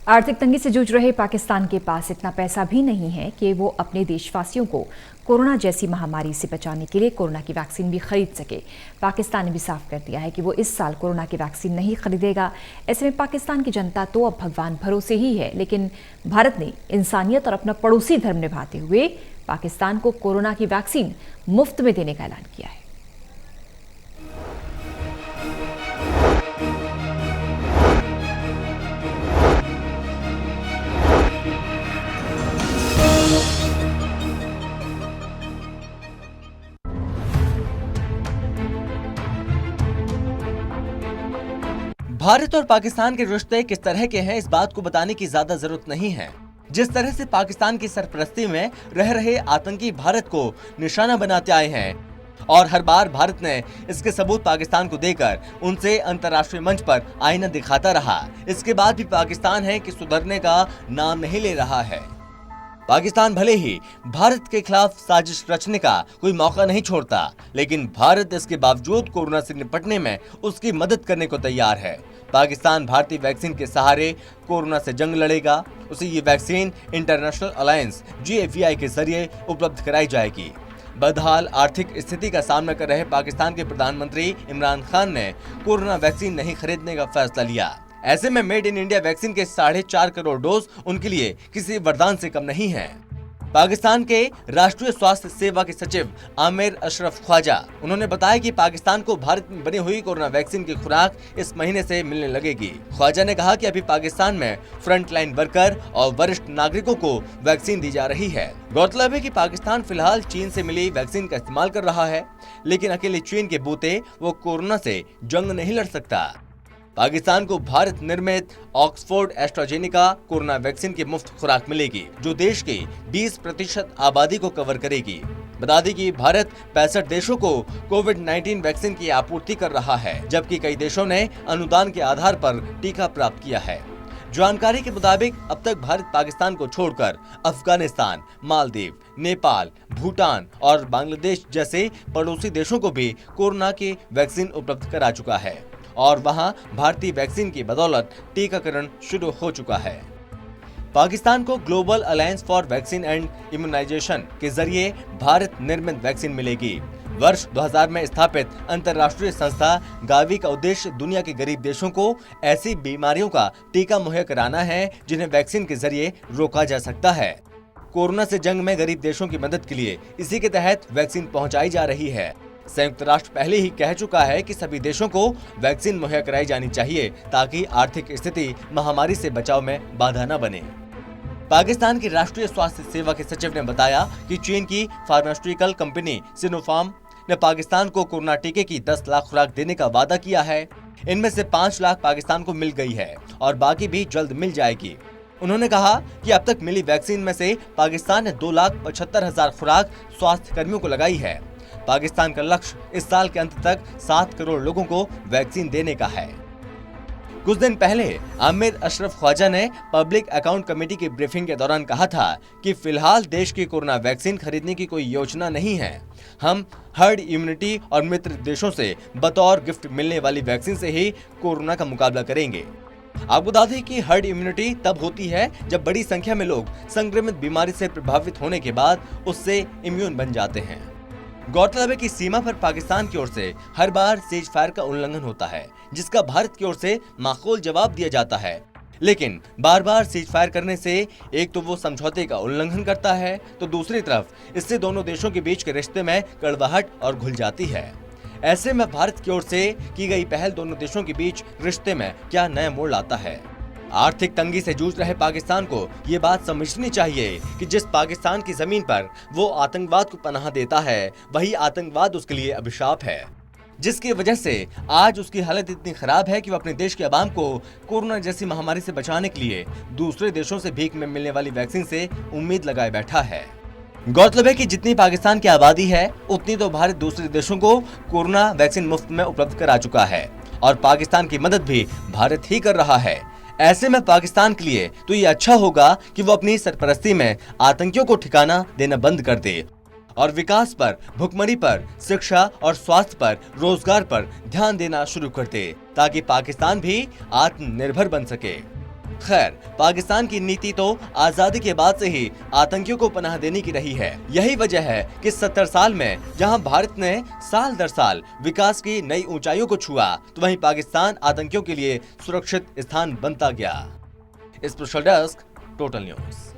आर्थिक तंगी से जूझ रहे पाकिस्तान के पास इतना पैसा भी नहीं है कि वो अपने देशवासियों को कोरोना जैसी महामारी से बचाने के लिए कोरोना की वैक्सीन भी खरीद सके। पाकिस्तान ने भी साफ कर दिया है कि वो इस साल कोरोना की वैक्सीन नहीं खरीदेगा। ऐसे में पाकिस्तान की जनता तो अब भगवान भरोसे ही है, लेकिन भारत ने इंसानियत और अपना पड़ोसी धर्म निभाते हुए पाकिस्तान को कोरोना की वैक्सीन मुफ्त में देने का ऐलान किया है। भारत और पाकिस्तान के रिश्ते किस तरह के हैं, इस बात को बताने की ज्यादा जरूरत नहीं है। जिस तरह से पाकिस्तान की सरपरस्ती में रह रहे आतंकी भारत को निशाना बनाते आए हैं और हर बार भारत ने इसके सबूत पाकिस्तान को देकर उनसे अंतर्राष्ट्रीय मंच पर आईना दिखाता रहा। इसके बाद भी पाकिस्तान है कि सुधरने का नाम नहीं ले रहा है। पाकिस्तान भले ही भारत के खिलाफ साजिश रचने का कोई मौका नहीं छोड़ता, लेकिन भारत इसके बावजूद कोरोना से निपटने में उसकी मदद करने को तैयार है। पाकिस्तान भारतीय वैक्सीन के सहारे कोरोना से जंग लड़ेगा। उसे ये वैक्सीन इंटरनेशनल अलायंस GAVI के जरिए उपलब्ध कराई जाएगी। बदहाल आर्थिक स्थिति का सामना कर रहे पाकिस्तान के प्रधानमंत्री इमरान खान ने कोरोना वैक्सीन नहीं खरीदने का फैसला लिया। ऐसे में मेड इन इंडिया वैक्सीन के 4.5 करोड़ डोज उनके लिए किसी वरदान से कम नहीं है। पाकिस्तान के राष्ट्रीय स्वास्थ्य सेवा के सचिव आमिर अशरफ ख्वाजा, उन्होंने बताया कि पाकिस्तान को भारत में बनी हुई कोरोना वैक्सीन की खुराक इस महीने से मिलने लगेगी। ख्वाजा ने कहा कि अभी पाकिस्तान में फ्रंटलाइन वर्कर और वरिष्ठ नागरिकों को वैक्सीन दी जा रही है। गौरतलब है कि पाकिस्तान फिलहाल चीन से मिली वैक्सीन का इस्तेमाल कर रहा है, लेकिन अकेले चीन के बूते वो कोरोना से जंग नहीं लड़ सकता। पाकिस्तान को भारत निर्मित ऑक्सफोर्ड एस्ट्राजेनेका कोरोना वैक्सीन की मुफ्त खुराक मिलेगी, जो देश के 20% आबादी को कवर करेगी। बता दें कि भारत 65 देशों को कोविड-19 वैक्सीन की आपूर्ति कर रहा है, जबकि कई देशों ने अनुदान के आधार पर टीका प्राप्त किया है। जानकारी के मुताबिक अब तक भारत पाकिस्तान को छोड़कर अफगानिस्तान, मालदीव, नेपाल, भूटान और बांग्लादेश जैसे पड़ोसी देशों को भी कोरोना की वैक्सीन उपलब्ध करा चुका है और वहां भारतीय वैक्सीन की बदौलत टीकाकरण शुरू हो चुका है। पाकिस्तान को global alliance for vaccine and immunization के जरिए भारत निर्मित वैक्सीन मिलेगी। वर्ष 2000 में स्थापित अंतर्राष्ट्रीय संस्था गावी का उद्देश्य दुनिया के गरीब देशों को ऐसी बीमारियों का टीका मुहैया कराना है जिन्हें वैक्सीन के जरिए रोका जा सकता है। कोरोना से जंग में गरीब देशों की मदद के लिए इसी के तहत वैक्सीन पहुंचाई जा रही है। संयुक्त राष्ट्र पहले ही कह चुका है कि सभी देशों को वैक्सीन मुहैया कराई जानी चाहिए ताकि आर्थिक स्थिति महामारी से बचाव में बाधा न बने। पाकिस्तान की राष्ट्रीय स्वास्थ्य सेवा के सचिव ने बताया कि चीन की फार्मास्यूटिकल कंपनी सिनोफार्म ने पाकिस्तान को कोरोना टीके की 10 लाख खुराक देने का वादा किया है। इनमें से 5 लाख पाकिस्तान को मिल गई है और बाकी भी जल्द मिल जाएगी। उन्होंने कहा कि अब तक मिली वैक्सीन में से पाकिस्तान ने 2,75,000 खुराक स्वास्थ्य कर्मियों को लगाई है। पाकिस्तान का लक्ष्य इस साल के अंत तक 7 करोड़ लोगों को वैक्सीन देने का है। कुछ दिन पहले आमिर अशरफ ख्वाजा ने पब्लिक अकाउंट कमेटी की ब्रीफिंग के दौरान कहा था कि फिलहाल देश की कोरोना वैक्सीन खरीदने की कोई योजना नहीं है। हम हर्ड इम्यूनिटी और मित्र देशों से बतौर गिफ्ट मिलने वाली वैक्सीन से ही कोरोना का मुकाबला करेंगे। आपको बता दें कि हर्ड इम्यूनिटी तब होती है जब बड़ी संख्या में लोग संक्रमित बीमारी से प्रभावित होने के बाद उससे इम्यून बन जाते हैं। गौरतलब है कि सीमा पर पाकिस्तान की ओर से हर बार सीज फायर का उल्लंघन होता है, जिसका भारत की ओर से माकूल जवाब दिया जाता है। लेकिन बार बार सीज फायर करने से एक तो वो समझौते का उल्लंघन करता है, तो दूसरी तरफ इससे दोनों देशों के बीच के रिश्ते में कड़वाहट और घुल जाती है। ऐसे में भारत की ओर से की गई पहल दोनों देशों के बीच रिश्ते में क्या नया मोड़ लाता है। आर्थिक तंगी से जूझ रहे पाकिस्तान को ये बात समझनी चाहिए कि जिस पाकिस्तान की जमीन पर वो आतंकवाद को पनाह देता है, वही आतंकवाद उसके लिए अभिशाप है, जिसकी वजह से आज उसकी हालत इतनी खराब है कि वो अपने देश के अवाम को कोरोना जैसी महामारी से बचाने के लिए दूसरे देशों से भीख में मिलने वाली वैक्सीन से उम्मीद लगाए बैठा है। गौरतलब है कि जितनी पाकिस्तान की आबादी है, उतनी तो भारत दूसरे देशों को कोरोना वैक्सीन मुफ्त में उपलब्ध करा चुका है और पाकिस्तान की मदद भी भारत ही कर रहा है। ऐसे में पाकिस्तान के लिए तो ये अच्छा होगा कि वो अपनी सरपरस्ती में आतंकियों को ठिकाना देना बंद कर दे और विकास पर, भुखमरी पर, शिक्षा और स्वास्थ्य पर, रोजगार पर ध्यान देना शुरू कर दे, ताकि पाकिस्तान भी आत्मनिर्भर बन सके। खैर, पाकिस्तान की नीति तो आजादी के बाद से ही आतंकियों को पनाह देने की रही है। यही वजह है कि 70 साल में जहां भारत ने साल दर साल विकास की नई ऊंचाइयों को छुआ, तो वहीं पाकिस्तान आतंकियों के लिए सुरक्षित स्थान बनता गया। Special desk, total news.